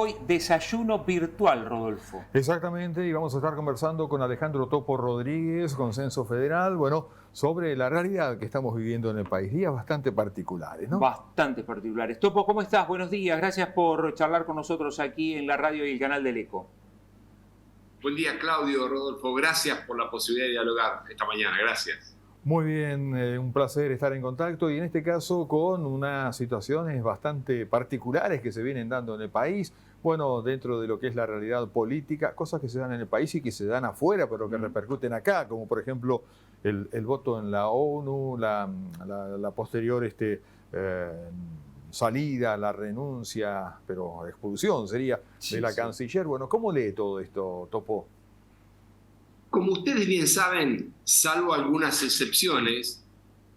hoy desayuno virtual, Rodolfo. Exactamente, y vamos a estar conversando con Alejandro Topo Rodríguez, Consenso Federal, sobre la realidad que estamos viviendo en el país. Días bastante particulares, ¿no? Bastante particulares. Topo, ¿cómo estás? Buenos días. Gracias por charlar con nosotros aquí en la radio y el canal del Eco. Buen día, Claudio, Rodolfo. Gracias por la posibilidad de dialogar esta mañana. Gracias. Muy bien, un placer estar en contacto y en este caso con unas situaciones bastante particulares que se vienen dando en el país, dentro de lo que es la realidad política, cosas que se dan en el país y que se dan afuera, pero que repercuten acá, como por ejemplo el voto en la ONU, la posterior salida, la renuncia, pero expulsión sería, de la canciller. ¿Cómo lee todo esto, Topo? Como ustedes bien saben, salvo algunas excepciones,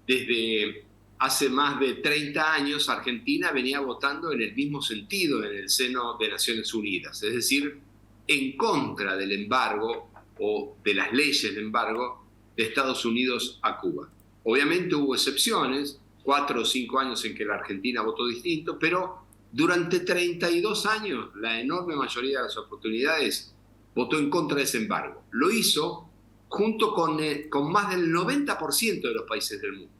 desde hace más de 30 años Argentina venía votando en el mismo sentido en el seno de Naciones Unidas, es decir, en contra del embargo o de las leyes de embargo de Estados Unidos a Cuba. Obviamente hubo excepciones, 4 o 5 años en que la Argentina votó distinto, pero durante 32 años la enorme mayoría de las oportunidades votó en contra de ese embargo. Lo hizo junto con más del 90% de los países del mundo.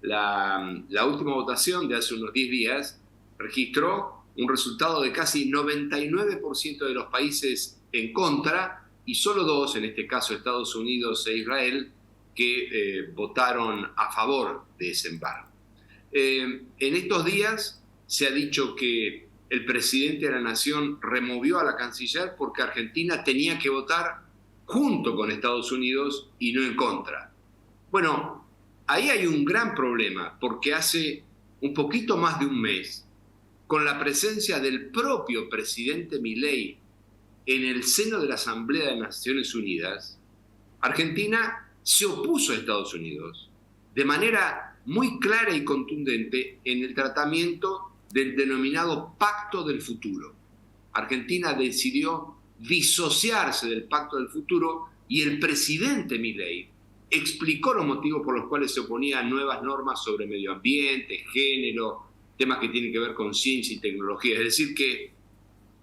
La última votación de hace unos 10 días registró un resultado de casi 99% de los países en contra y solo 2, en este caso Estados Unidos e Israel, que votaron a favor de ese embargo. En estos días se ha dicho que el presidente de la Nación removió a la canciller porque Argentina tenía que votar junto con Estados Unidos y no en contra. Bueno, ahí hay un gran problema porque hace un poquito más de un mes, con la presencia del propio presidente Milei en el seno de la Asamblea de Naciones Unidas, Argentina se opuso a Estados Unidos de manera muy clara y contundente en el tratamiento del denominado Pacto del Futuro. Argentina decidió disociarse del Pacto del Futuro y el presidente Milei explicó los motivos por los cuales se oponía a nuevas normas sobre medio ambiente, género, temas que tienen que ver con ciencia y tecnología. Es decir que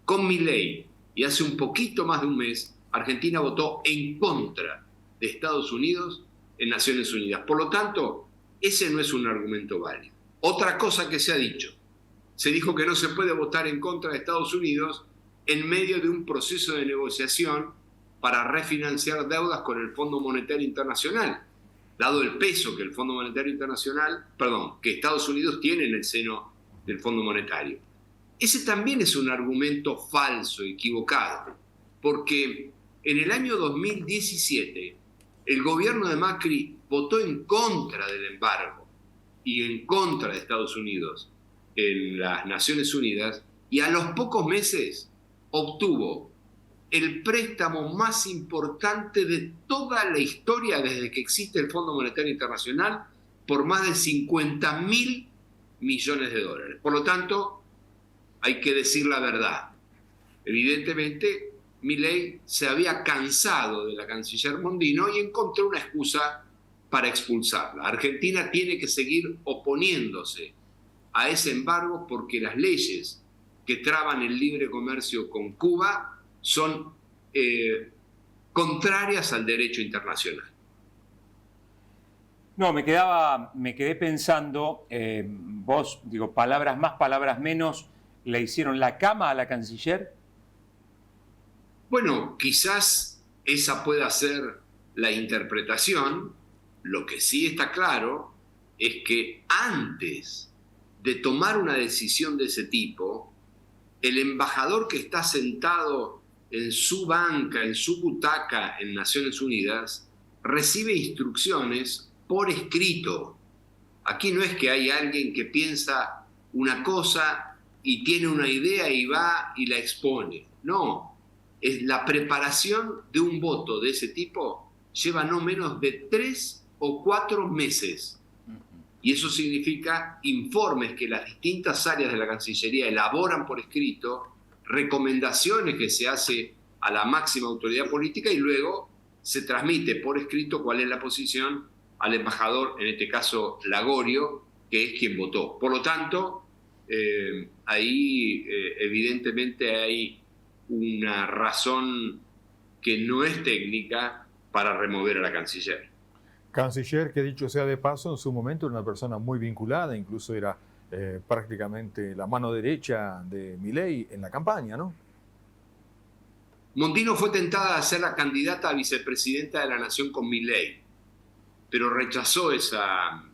con Milei y hace un poquito más de un mes, Argentina votó en contra de Estados Unidos en Naciones Unidas. Por lo tanto, ese no es un argumento válido. Otra cosa que se ha dicho, se dijo que no se puede votar en contra de Estados Unidos en medio de un proceso de negociación para refinanciar deudas con el Fondo Monetario Internacional, dado el peso que el Fondo Monetario Internacional, que Estados Unidos tiene en el seno del Fondo Monetario. Ese también es un argumento falso, equivocado, porque en el año 2017 el gobierno de Macri votó en contra del embargo y en contra de Estados Unidos en las Naciones Unidas y a los pocos meses obtuvo el préstamo más importante de toda la historia desde que existe el Fondo Monetario Internacional por más de $50.000 millones. Por lo tanto, hay que decir la verdad. Evidentemente, Milei se había cansado de la canciller Mondino y encontró una excusa para expulsarla. Argentina tiene que seguir oponiéndose a ese embargo porque las leyes que traban el libre comercio con Cuba son contrarias al derecho internacional. No, me quedé pensando, vos, palabras más, palabras menos, ¿le hicieron la cama a la canciller? Bueno, quizás esa pueda ser la interpretación. Lo que sí está claro es que antes de tomar una decisión de ese tipo, el embajador que está sentado en su banca, en su butaca en Naciones Unidas, recibe instrucciones por escrito. Aquí no es que hay alguien que piensa una cosa y tiene una idea y va y la expone. No, es la preparación de un voto de ese tipo lleva no menos de 3 o 4 meses. Y eso significa informes que las distintas áreas de la Cancillería elaboran por escrito, recomendaciones que se hace a la máxima autoridad política y luego se transmite por escrito cuál es la posición al embajador, en este caso Lagorio, que es quien votó. Por lo tanto, ahí evidentemente hay una razón que no es técnica para remover a la canciller. Canciller que, dicho sea de paso, en su momento era una persona muy vinculada, incluso era prácticamente la mano derecha de Milei en la campaña, ¿no? Mondino fue tentada a ser la candidata a vicepresidenta de la Nación con Milei, pero rechazó esa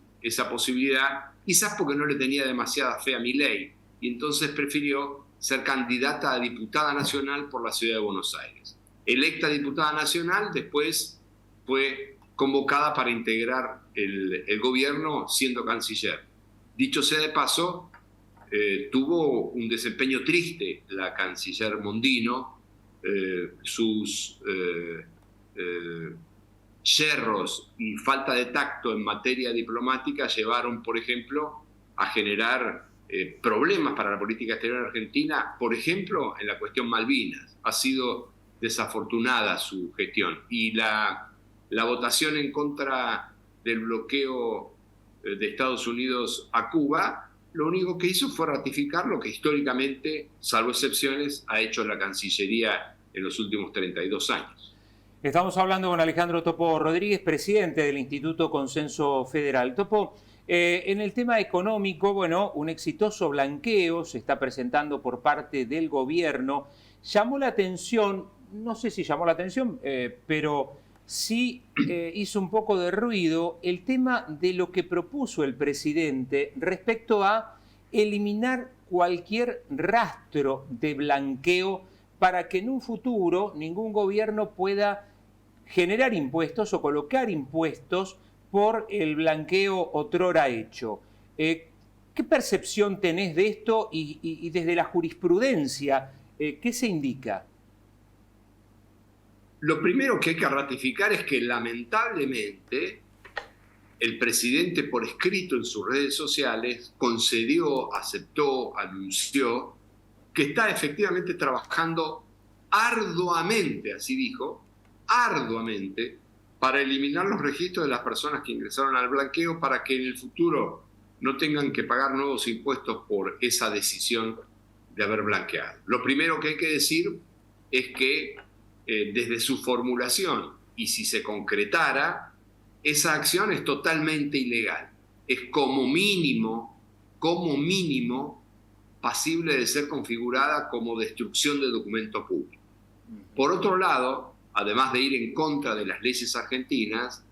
posibilidad, quizás porque no le tenía demasiada fe a Milei, y entonces prefirió ser candidata a diputada nacional por la ciudad de Buenos Aires. Electa diputada nacional, después fue convocada para integrar el gobierno siendo canciller. Dicho sea de paso, tuvo un desempeño triste la canciller Mondino. Sus yerros y falta de tacto en materia diplomática llevaron, por ejemplo, a generar problemas para la política exterior argentina, por ejemplo, en la cuestión Malvinas. Ha sido desafortunada su gestión. Y la votación en contra del bloqueo de Estados Unidos a Cuba, lo único que hizo fue ratificar lo que históricamente, salvo excepciones, ha hecho la Cancillería en los últimos 32 años. Estamos hablando con Alejandro Topo Rodríguez, presidente del Instituto Consenso Federal. Topo, en el tema económico, bueno, un exitoso blanqueo se está presentando por parte del gobierno. Llamó la atención, no sé si llamó la atención, pero sí hizo un poco de ruido el tema de lo que propuso el presidente respecto a eliminar cualquier rastro de blanqueo para que en un futuro ningún gobierno pueda generar impuestos o colocar impuestos por el blanqueo otrora hecho. ¿Qué percepción tenés de esto y desde la jurisprudencia, qué se indica? Lo primero que hay que ratificar es que lamentablemente el presidente, por escrito en sus redes sociales, concedió, aceptó, anunció que está efectivamente trabajando arduamente, así dijo, arduamente, para eliminar los registros de las personas que ingresaron al blanqueo para que en el futuro no tengan que pagar nuevos impuestos por esa decisión de haber blanqueado. Lo primero que hay que decir es que desde su formulación, y si se concretara, esa acción es totalmente ilegal. Es como mínimo, pasible de ser configurada como destrucción de documento público. Por otro lado, además de ir en contra de las leyes argentinas,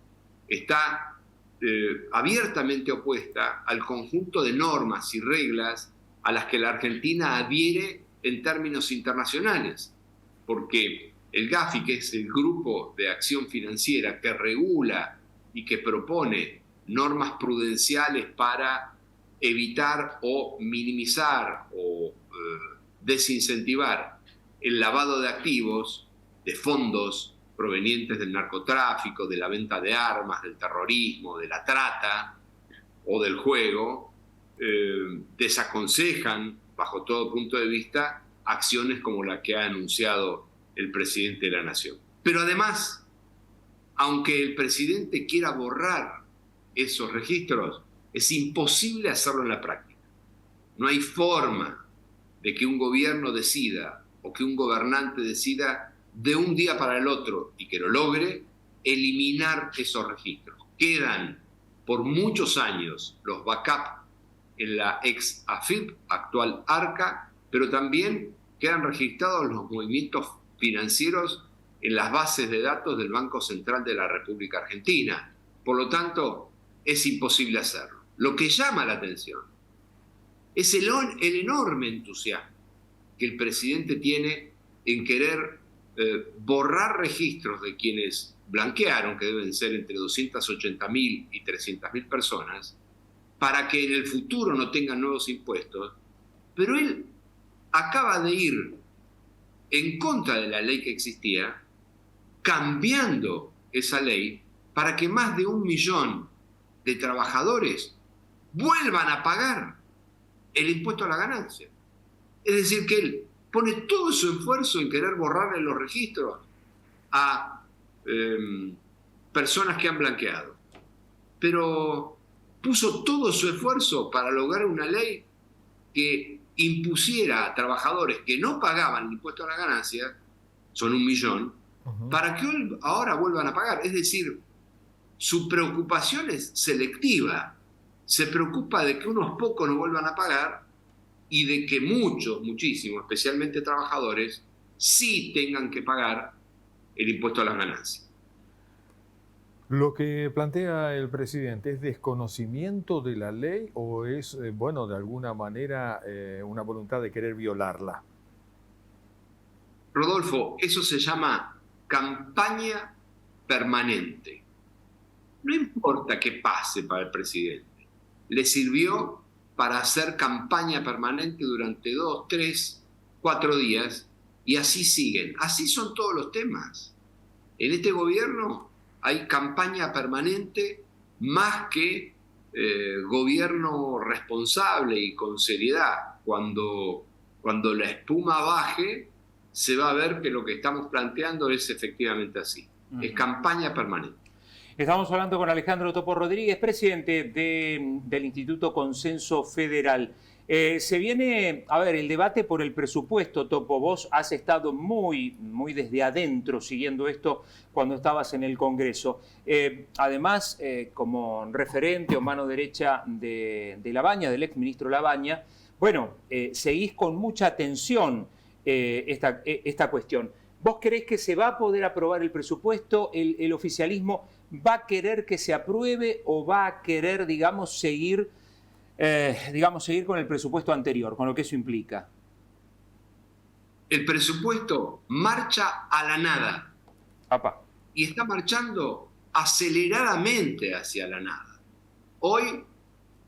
está abiertamente opuesta al conjunto de normas y reglas a las que la Argentina adhiere en términos internacionales, porque el GAFI, que es el Grupo de Acción Financiera que regula y que propone normas prudenciales para evitar o minimizar o desincentivar el lavado de activos, de fondos provenientes del narcotráfico, de la venta de armas, del terrorismo, de la trata o del juego, desaconsejan, bajo todo punto de vista, acciones como la que ha anunciado el presidente de la Nación. Pero además, aunque el presidente quiera borrar esos registros, es imposible hacerlo en la práctica. No hay forma de que un gobierno decida o que un gobernante decida de un día para el otro y que lo logre, eliminar esos registros. Quedan por muchos años los backup en la ex AFIP, actual ARCA, pero también quedan registrados los movimientos financieros en las bases de datos del Banco Central de la República Argentina. Por lo tanto, es imposible hacerlo. Lo que llama la atención es el enorme entusiasmo que el presidente tiene en querer borrar registros de quienes blanquearon, que deben ser entre 280.000 y 300.000 personas, para que en el futuro no tengan nuevos impuestos. Pero él acaba de ir en contra de la ley que existía, cambiando esa ley para que más de 1 millón de trabajadores vuelvan a pagar el impuesto a la ganancia. Es decir, que él pone todo su esfuerzo en querer borrarle los registros a personas que han blanqueado. Pero puso todo su esfuerzo para lograr una ley que impusiera a trabajadores que no pagaban el impuesto a la ganancia, son 1 millón, para que ahora vuelvan a pagar. Es decir, su preocupación es selectiva. Se preocupa de que unos pocos no vuelvan a pagar y de que muchos, muchísimos, especialmente trabajadores, sí tengan que pagar el impuesto a las ganancias. Lo que plantea el presidente, ¿es desconocimiento de la ley o es, bueno, de alguna manera una voluntad de querer violarla? Rodolfo, eso se llama campaña permanente. No importa qué pase para el presidente. Le sirvió para hacer campaña permanente durante 2, 3, 4 días y así siguen. Así son todos los temas. En este gobierno hay campaña permanente más que gobierno responsable y con seriedad. Cuando la espuma baje, se va a ver que lo que estamos planteando es efectivamente así. Es campaña permanente. Estamos hablando con Alejandro Topo Rodríguez, presidente del Instituto Consenso Federal. Se viene, a ver, el debate por el presupuesto, Topo. Vos has estado muy desde adentro siguiendo esto cuando estabas en el Congreso. Además, como referente o mano derecha de Labaña, del exministro Labaña, bueno, seguís con mucha atención esta cuestión. ¿Vos creés que se va a poder aprobar el presupuesto? ¿El oficialismo va a querer que se apruebe o va a querer, digamos, seguir con el presupuesto anterior, con lo que eso implica? El presupuesto marcha a la nada. Papá. Y está marchando aceleradamente hacia la nada. Hoy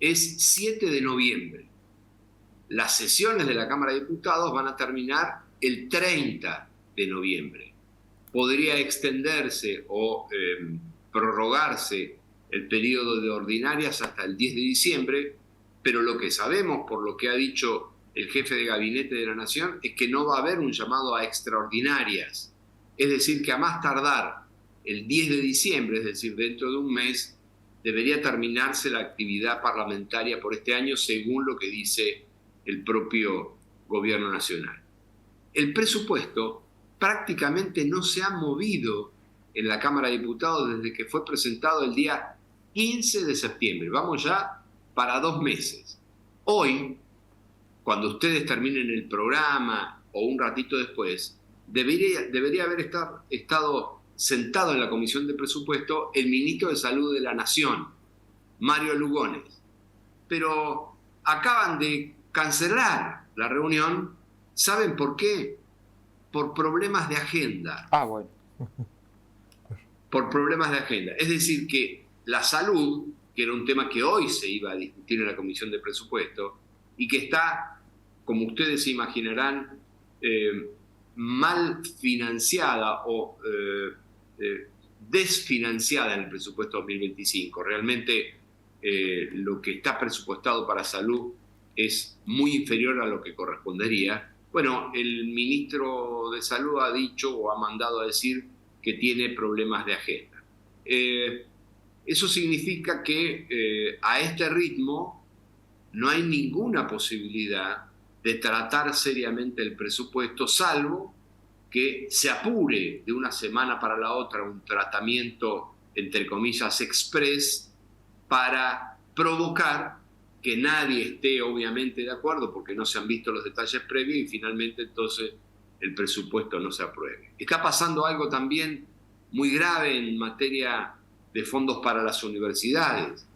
es 7 de noviembre. Las sesiones de la Cámara de Diputados van a terminar el 30 de noviembre. Podría extenderse o prorrogarse el periodo de ordinarias hasta el 10 de diciembre, pero lo que sabemos, por lo que ha dicho el jefe de gabinete de la Nación, es que no va a haber un llamado a extraordinarias. Es decir, que a más tardar el 10 de diciembre, es decir, dentro de un mes, debería terminarse la actividad parlamentaria por este año, según lo que dice el propio Gobierno Nacional. El presupuesto prácticamente no se ha movido en la Cámara de Diputados desde que fue presentado el día 15 de septiembre. Vamos ya para 2 meses. Hoy, cuando ustedes terminen el programa o un ratito después, debería haber estado sentado en la Comisión de Presupuesto el ministro de Salud de la Nación, Mario Lugones. Pero acaban de cancelar la reunión. ¿Saben por qué? Por problemas de agenda. Bueno. Por problemas de agenda. Es decir, que la salud, que era un tema que hoy se iba a discutir en la Comisión de Presupuesto y que está, como ustedes se imaginarán, mal financiada o desfinanciada en el presupuesto 2025. Realmente lo que está presupuestado para salud es muy inferior a lo que correspondería. Bueno, el ministro de Salud ha dicho o ha mandado a decir que tiene problemas de agenda. Eso significa que a este ritmo no hay ninguna posibilidad de tratar seriamente el presupuesto, salvo que se apure de una semana para la otra un tratamiento, entre comillas, express, para provocar que nadie esté obviamente de acuerdo porque no se han visto los detalles previos y finalmente entonces el presupuesto no se apruebe. Está pasando algo también muy grave en materia de fondos para las universidades.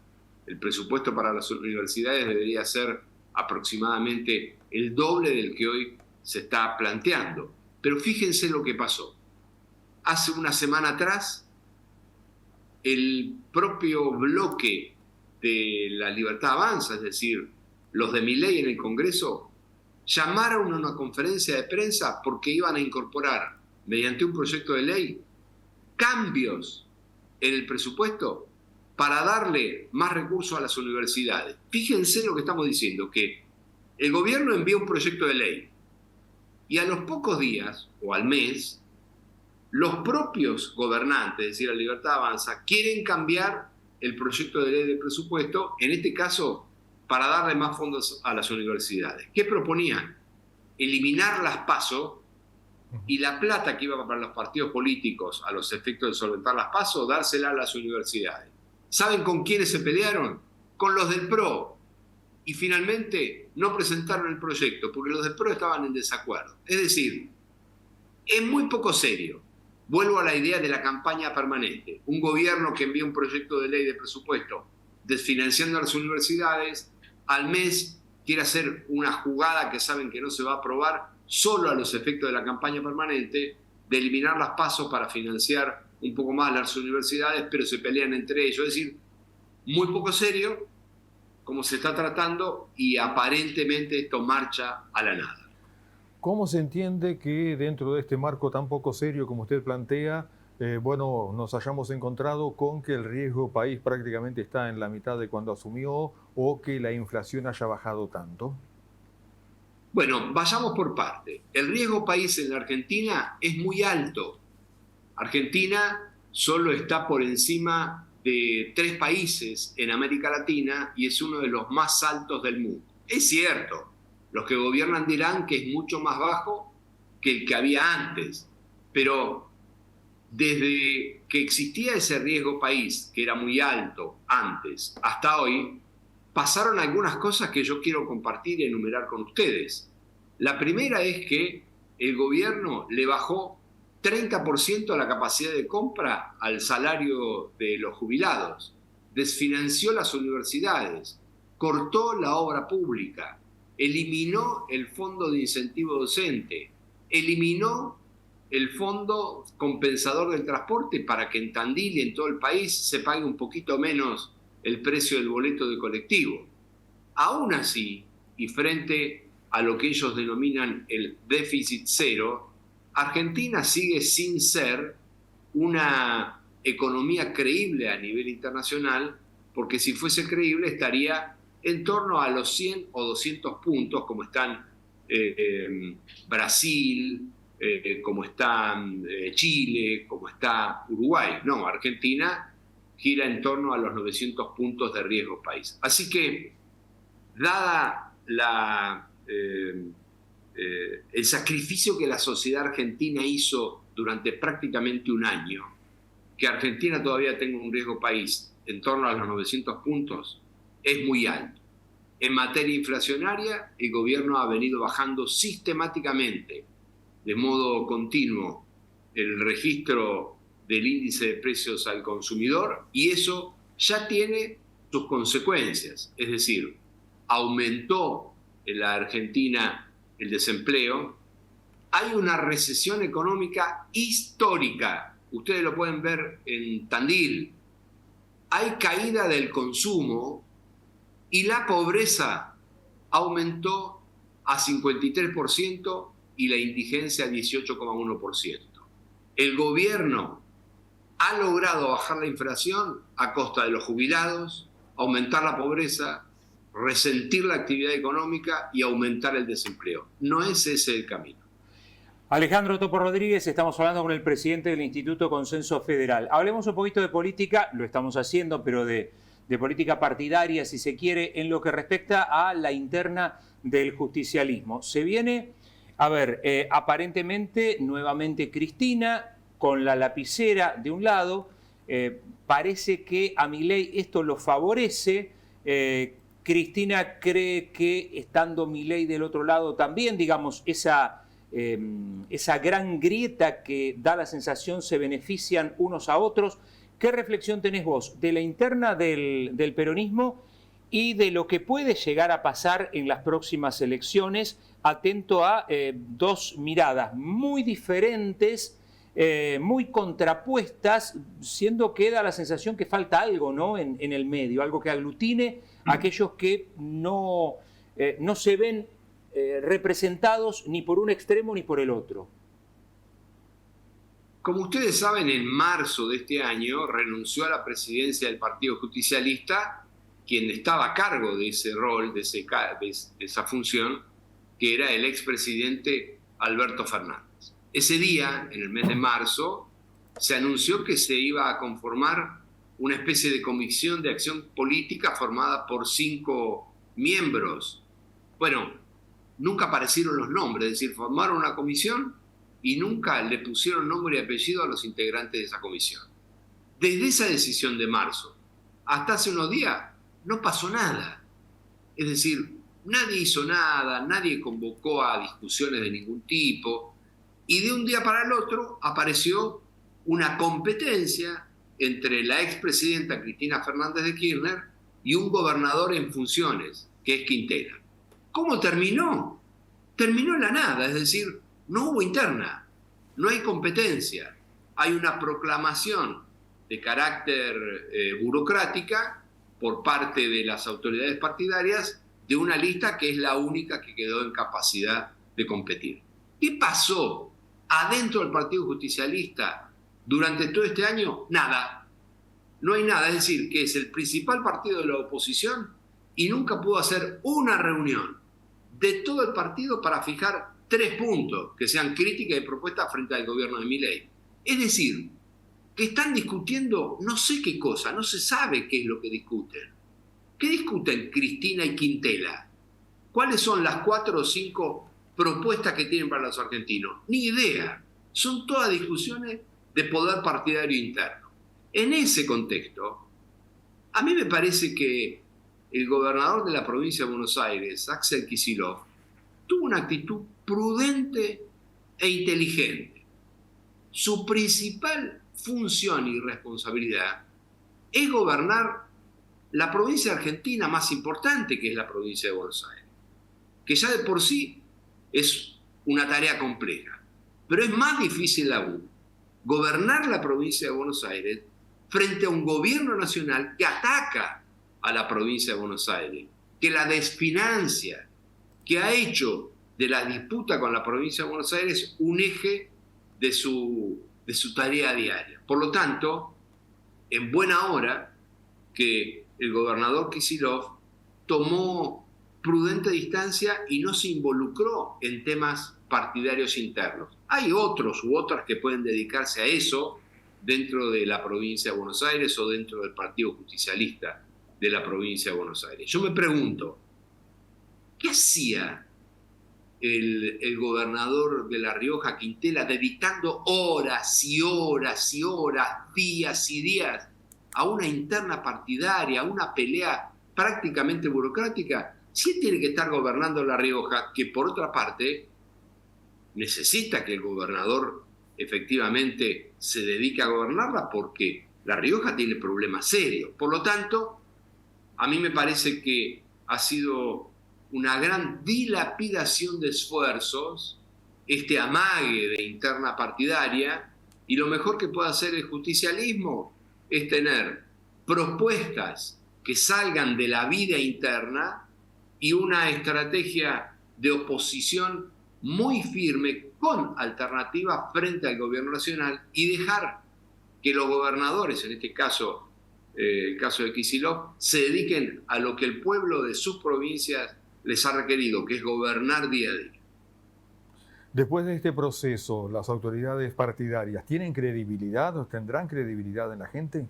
El presupuesto para las universidades debería ser aproximadamente el doble del que hoy se está planteando. Pero fíjense lo que pasó. Hace una semana atrás, el propio bloque de La Libertad Avanza, es decir, los de Milei en el Congreso, llamaron a una conferencia de prensa porque iban a incorporar, mediante un proyecto de ley, cambios en el presupuesto para darle más recursos a las universidades. Fíjense lo que estamos diciendo, que el gobierno envía un proyecto de ley y a los pocos días o al mes, los propios gobernantes, es decir, La Libertad Avanza, quieren cambiar el proyecto de ley de presupuesto, en este caso para darle más fondos a las universidades. ¿Qué proponían? Eliminar las PASO y la plata que iba para los partidos políticos a los efectos de solventar las PASO, dársela a las universidades. ¿Saben con quiénes se pelearon? Con los del PRO. Y finalmente no presentaron el proyecto porque los del PRO estaban en desacuerdo. Es decir, es muy poco serio. Vuelvo a la idea de la campaña permanente. Un gobierno que envía un proyecto de ley de presupuesto desfinanciando a las universidades, al mes quiere hacer una jugada que saben que no se va a aprobar solo a los efectos de la campaña permanente, de eliminar las PASO para financiar un poco más las universidades, pero se pelean entre ellos. Es decir, muy poco serio como se está tratando y aparentemente esto marcha a la nada. ¿Cómo se entiende que dentro de este marco tan poco serio como usted plantea, nos hayamos encontrado con que el riesgo país prácticamente está en la mitad de cuando asumió o que la inflación haya bajado tanto? Bueno, vayamos por parte. El riesgo país en la Argentina es muy alto. Argentina solo está por encima de 3 países en América Latina y es uno de los más altos del mundo. Es cierto, los que gobiernan dirán que es mucho más bajo que el que había antes, pero desde que existía ese riesgo país, que era muy alto antes, hasta hoy, pasaron algunas cosas que yo quiero compartir y enumerar con ustedes. La primera es que el gobierno le bajó 30% la capacidad de compra al salario de los jubilados, desfinanció las universidades, cortó la obra pública, eliminó el fondo de incentivo docente, eliminó el fondo compensador del transporte para que en Tandil y en todo el país se pague un poquito menos el precio del boleto de colectivo. Aún así, y frente a lo que ellos denominan el déficit cero, Argentina sigue sin ser una economía creíble a nivel internacional, porque si fuese creíble estaría en torno a los 100 o 200 puntos, como están Brasil, como está Chile, como está Uruguay. No, Argentina gira en torno a los 900 puntos de riesgo país. Así que, dada el sacrificio que la sociedad argentina hizo durante prácticamente un año, que Argentina todavía tenga un riesgo país en torno a los 900 puntos, es muy alto. En materia inflacionaria, el gobierno ha venido bajando sistemáticamente, de modo continuo, el registro del índice de precios al consumidor, y eso ya tiene sus consecuencias. Es decir, aumentó en la Argentina el desempleo, hay una recesión económica histórica, ustedes lo pueden ver en Tandil, hay caída del consumo y la pobreza aumentó a 53% y la indigencia a 18,1%. El gobierno ha logrado bajar la inflación a costa de los jubilados, aumentar la pobreza, resentir la actividad económica y aumentar el desempleo. No es ese el camino. Alejandro Topo Rodríguez, estamos hablando con el presidente del Instituto Consenso Federal. Hablemos un poquito de política, lo estamos haciendo, pero de política partidaria, si se quiere, en lo que respecta a la interna del justicialismo. Se viene, aparentemente, nuevamente Cristina, con la lapicera de un lado, parece que a Milei esto lo favorece. Cristina cree que estando Milei del otro lado también, digamos, esa gran grieta que da la sensación se benefician unos a otros. ¿Qué reflexión tenés vos de la interna del peronismo y de lo que puede llegar a pasar en las próximas elecciones, atento a dos miradas muy diferentes, muy contrapuestas, siendo que da la sensación que falta algo, ¿no?, en el medio, algo que aglutine a aquellos que no se ven representados ni por un extremo ni por el otro? Como ustedes saben, en marzo de este año renunció a la presidencia del Partido Justicialista quien estaba a cargo de ese rol, de esa función, que era el expresidente Alberto Fernández. Ese día, en el mes de marzo, se anunció que se iba a conformar una especie de comisión de acción política formada por 5 miembros. Bueno, nunca aparecieron los nombres, es decir, formaron una comisión y nunca le pusieron nombre y apellido a los integrantes de esa comisión. Desde esa decisión de marzo hasta hace unos días no pasó nada. Es decir, nadie hizo nada, nadie convocó a discusiones de ningún tipo, y de un día para el otro apareció una competencia entre la expresidenta Cristina Fernández de Kirchner y un gobernador en funciones, que es Quintela. ¿Cómo terminó? Terminó en la nada, es decir, no hubo interna, no hay competencia, hay una proclamación de carácter burocrática por parte de las autoridades partidarias de una lista que es la única que quedó en capacidad de competir. ¿Qué pasó adentro del Partido Justicialista durante todo este año? Nada. No hay nada, es decir, que es el principal partido de la oposición y nunca pudo hacer una reunión de todo el partido para fijar 3 puntos que sean críticas y propuestas frente al gobierno de Milei. Es decir, que están discutiendo no sé qué cosa, no se sabe qué es lo que discuten. ¿Qué discuten Cristina y Quintela? ¿Cuáles son las 4 o 5 propuestas que tienen para los argentinos? Ni idea. Son todas discusiones de poder partidario interno. En ese contexto, a mí me parece que el gobernador de la provincia de Buenos Aires, Axel Kicillof, tuvo una actitud prudente e inteligente. Su principal función y responsabilidad es gobernar la provincia argentina más importante, que es la provincia de Buenos Aires, que ya de por sí es una tarea compleja, pero es más difícil aún gobernar la provincia de Buenos Aires frente a un gobierno nacional que ataca a la provincia de Buenos Aires, que la desfinancia, que ha hecho de la disputa con la provincia de Buenos Aires un eje de su tarea diaria. Por lo tanto, en buena hora que el gobernador Kicillof tomó prudente distancia y no se involucró en temas partidarios internos. Hay otros u otras que pueden dedicarse a eso dentro de la provincia de Buenos Aires o dentro del Partido Justicialista de la provincia de Buenos Aires. Yo me pregunto, ¿qué hacía el gobernador de La Rioja, Quintela, dedicando horas y horas y horas, días y días a una interna partidaria, a una pelea prácticamente burocrática? Si él tiene que estar gobernando La Rioja, que por otra parte necesita que el gobernador efectivamente se dedique a gobernarla, porque La Rioja tiene problemas serios. Por lo tanto, a mí me parece que ha sido una gran dilapidación de esfuerzos, este amague de interna partidaria, y lo mejor que puede hacer el justicialismo es tener propuestas que salgan de la vida interna y una estrategia de oposición muy firme con alternativas frente al gobierno nacional, y dejar que los gobernadores, en este caso el caso de Kicillof, se dediquen a lo que el pueblo de sus provincias les ha requerido, que es gobernar día a día. Después de este proceso, ¿las autoridades partidarias tienen credibilidad o tendrán credibilidad en la gente?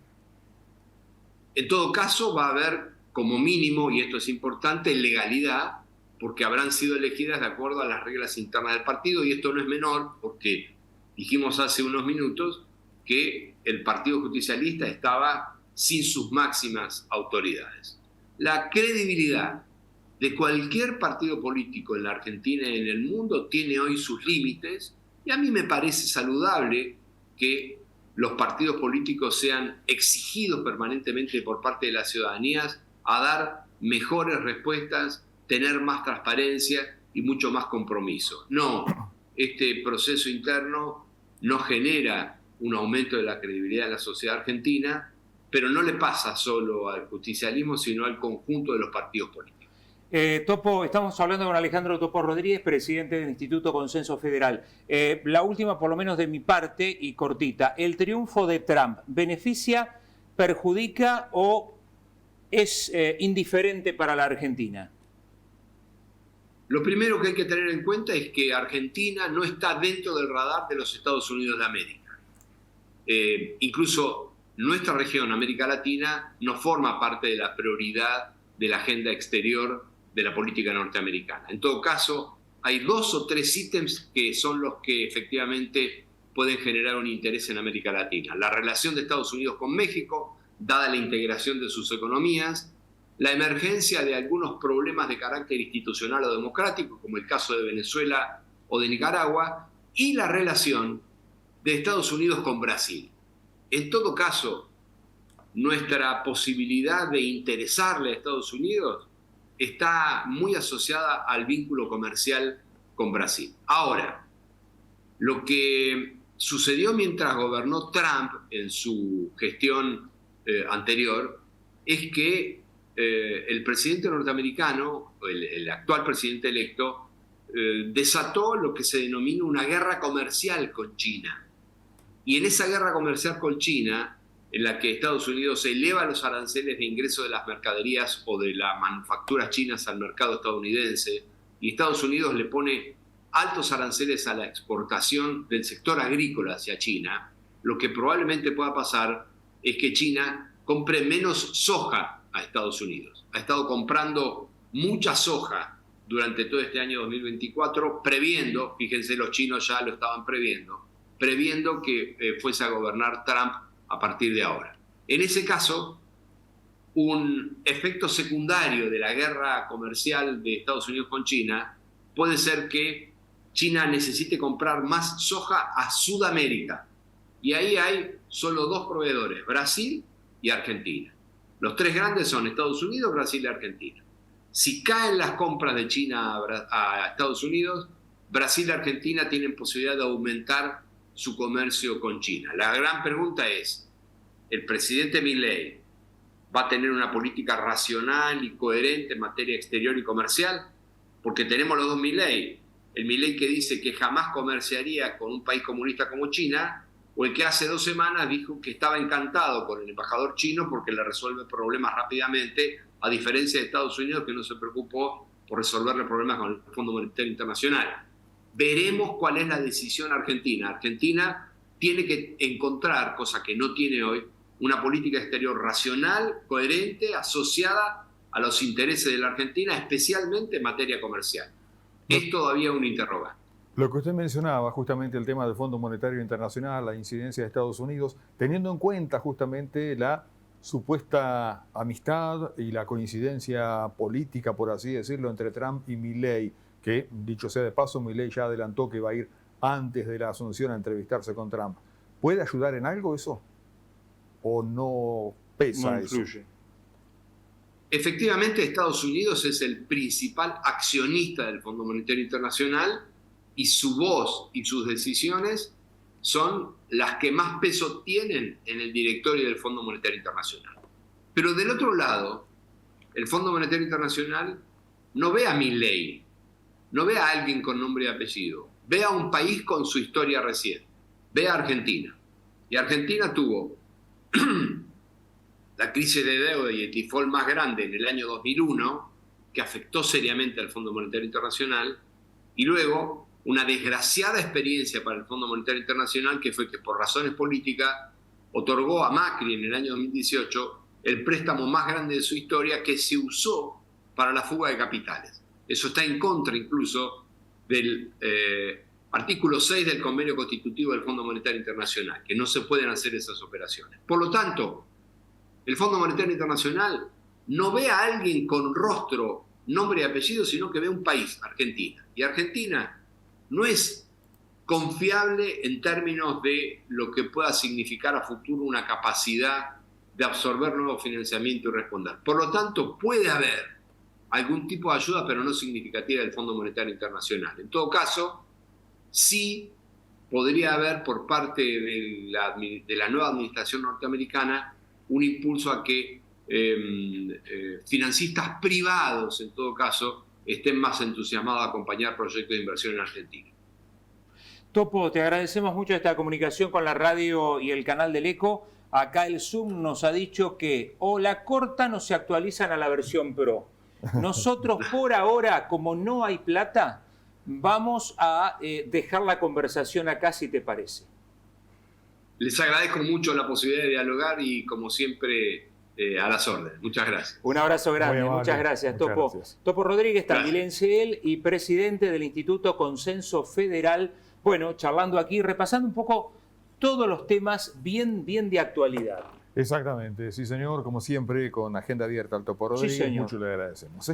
En todo caso, va a haber como mínimo, y esto es importante, legalidad, porque habrán sido elegidas de acuerdo a las reglas internas del partido, y esto no es menor, porque dijimos hace unos minutos que el Partido Justicialista estaba sin sus máximas autoridades. La credibilidad de cualquier partido político en la Argentina y en el mundo tiene hoy sus límites, y a mí me parece saludable que los partidos políticos sean exigidos permanentemente por parte de las ciudadanías a dar mejores respuestas, tener más transparencia y mucho más compromiso. No, este proceso interno no genera un aumento de la credibilidad de la sociedad argentina, pero no le pasa solo al justicialismo, sino al conjunto de los partidos políticos. Topo, estamos hablando con Alejandro Topo Rodríguez, presidente del Instituto Consenso Federal. La última, por lo menos de mi parte, y cortita. ¿El triunfo de Trump beneficia, perjudica o es indiferente para la Argentina? Lo primero que hay que tener en cuenta es que Argentina no está dentro del radar de los Estados Unidos de América. Incluso nuestra región, América Latina, no forma parte de la prioridad de la agenda exterior de la política norteamericana. En todo caso, hay 2 o 3 ítems que son los que efectivamente pueden generar un interés en América Latina. La relación de Estados Unidos con México, dada la integración de sus economías, la emergencia de algunos problemas de carácter institucional o democrático, como el caso de Venezuela o de Nicaragua, y la relación de Estados Unidos con Brasil. En todo caso, nuestra posibilidad de interesarle a Estados Unidos está muy asociada al vínculo comercial con Brasil. Ahora, lo que sucedió mientras gobernó Trump en su gestión anterior es que el presidente norteamericano, el actual presidente electo, desató lo que se denomina una guerra comercial con China. Y en esa guerra comercial con China, en la que Estados Unidos eleva los aranceles de ingreso de las mercaderías o de las manufacturas chinas al mercado estadounidense, y Estados Unidos le pone altos aranceles a la exportación del sector agrícola hacia China, lo que probablemente pueda pasar es que China compre menos soja a Estados Unidos. Ha estado comprando mucha soja durante todo este año 2024, previendo, fíjense, los chinos ya lo estaban previendo que fuese a gobernar Trump a partir de ahora. En ese caso, un efecto secundario de la guerra comercial de Estados Unidos con China puede ser que China necesite comprar más soja a Sudamérica. Y ahí hay solo 2 proveedores, Brasil y Argentina. Los 3 grandes son Estados Unidos, Brasil y Argentina. Si caen las compras de China a Estados Unidos, Brasil y Argentina tienen posibilidad de aumentar su comercio con China. La gran pregunta es, ¿el presidente Milei va a tener una política racional y coherente en materia exterior y comercial? Porque tenemos los 2 Milei. El Milei que dice que jamás comerciaría con un país comunista como China, o el que hace 2 semanas dijo que estaba encantado con el embajador chino porque le resuelve problemas rápidamente, a diferencia de Estados Unidos, que no se preocupó por resolverle problemas con el Fondo Monetario Internacional. Veremos cuál es la decisión argentina. Argentina tiene que encontrar, cosa que no tiene hoy, una política exterior racional, coherente, asociada a los intereses de la Argentina, especialmente en materia comercial. Es todavía un interrogante. Lo que usted mencionaba, justamente el tema del Fondo Monetario Internacional, la incidencia de Estados Unidos, teniendo en cuenta justamente la supuesta amistad y la coincidencia política, por así decirlo, entre Trump y Milei, que, dicho sea de paso, Milei ya adelantó que va a ir antes de la asunción a entrevistarse con Trump. ¿Puede ayudar en algo eso? ¿O no pesa eso? Efectivamente, Estados Unidos es el principal accionista del Fondo Monetario Internacional y su voz y sus decisiones son las que más peso tienen en el directorio del Fondo Monetario Internacional. Pero del otro lado, el Fondo Monetario Internacional no ve a Milei, no ve a alguien con nombre y apellido, ve a un país con su historia reciente, ve a Argentina. Y Argentina tuvo la crisis de deuda y el default más grande en el año 2001, que afectó seriamente al Fondo Monetario Internacional, y luego una desgraciada experiencia para el Fondo Monetario Internacional, que fue que por razones políticas otorgó a Macri en el año 2018 el préstamo más grande de su historia, que se usó para la fuga de capitales. Eso está en contra incluso del artículo 6 del convenio constitutivo del Fondo Monetario Internacional, que no se pueden hacer esas operaciones. Por lo tanto, el Fondo Monetario Internacional no ve a alguien con rostro, nombre y apellido, sino que ve un país, Argentina. Y Argentina no es confiable en términos de lo que pueda significar a futuro una capacidad de absorber nuevo financiamiento y responder. Por lo tanto, puede haber algún tipo de ayuda, pero no significativa del Fondo Monetario Internacional. En todo caso, sí podría haber por parte de la nueva administración norteamericana un impulso a que financistas privados, en todo caso, estén más entusiasmados a acompañar proyectos de inversión en Argentina. Topo, te agradecemos mucho esta comunicación con la radio y el canal del Eco. Acá el Zoom nos ha dicho que o la cortan o se actualizan a la versión Pro. Nosotros por ahora, como no hay plata, vamos a dejar la conversación acá, si te parece. Les agradezco mucho la posibilidad de dialogar y, como siempre, a las órdenes. Muchas gracias. Un abrazo grande, Muy amable. muchas gracias, Muchas Topo. gracias. Topo Rodríguez, Gracias. tandilense él y presidente del Instituto Consenso Federal. Bueno, charlando aquí, repasando un poco todos los temas bien de actualidad. Exactamente, sí señor, como siempre, con agenda abierta al Topo Rodríguez, señor. mucho le agradecemos.